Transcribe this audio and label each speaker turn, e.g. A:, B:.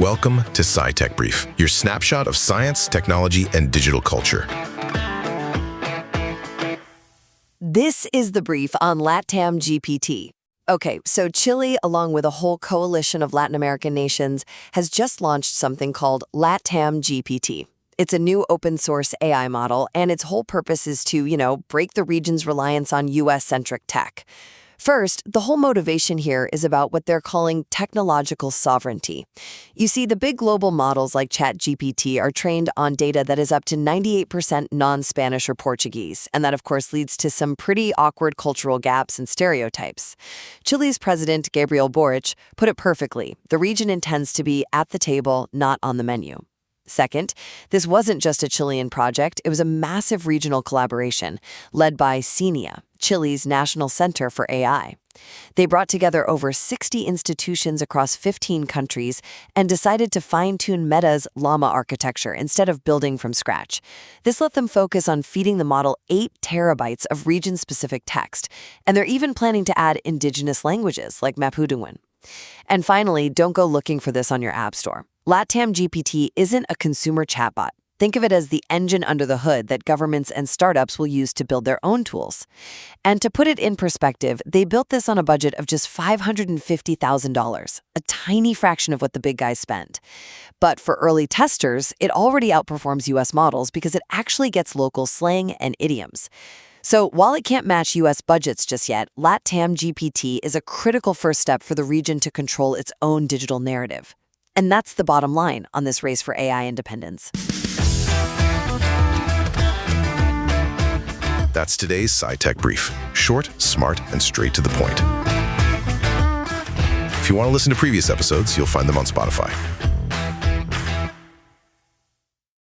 A: Welcome to SciTech Brief, your snapshot of science, technology, and digital culture.
B: This is the brief on Latam-GPT. Okay, so Chile, along with a whole coalition of Latin American nations, has just launched something called Latam-GPT. It's a new open-source AI model, and its whole purpose is to, break the region's reliance on US-centric tech. First, the whole motivation here is about what they're calling technological sovereignty. You see, the big global models like ChatGPT are trained on data that is up to 98% non-Spanish or Portuguese, and that, of course, leads to some pretty awkward cultural gaps and stereotypes. Chile's President Gabriel Boric put it perfectly. The region intends to be at the table, not on the menu. Second, this wasn't just a Chilean project, it was a massive regional collaboration led by Cenia, Chile's national center for AI. They brought together over 60 institutions across 15 countries and decided to fine-tune Meta's Llama architecture instead of building from scratch. This let them focus on feeding the model 8 terabytes of region-specific text, and they're even planning to add indigenous languages like Mapudungun. And finally, don't go looking for this on your app store. Latam-GPT isn't a consumer chatbot. Think of it as the engine under the hood that governments and startups will use to build their own tools. And to put it in perspective, they built this on a budget of just $550,000, a tiny fraction of what the big guys spend. But for early testers, it already outperforms US models because it actually gets local slang and idioms. So while it can't match US budgets just yet, Latam-GPT is a critical first step for the region to control its own digital narrative. And that's the bottom line on this race for AI independence.
A: That's today's SciTech Brief. Short, smart, and straight to the point. If you want to listen to previous episodes, you'll find them on Spotify.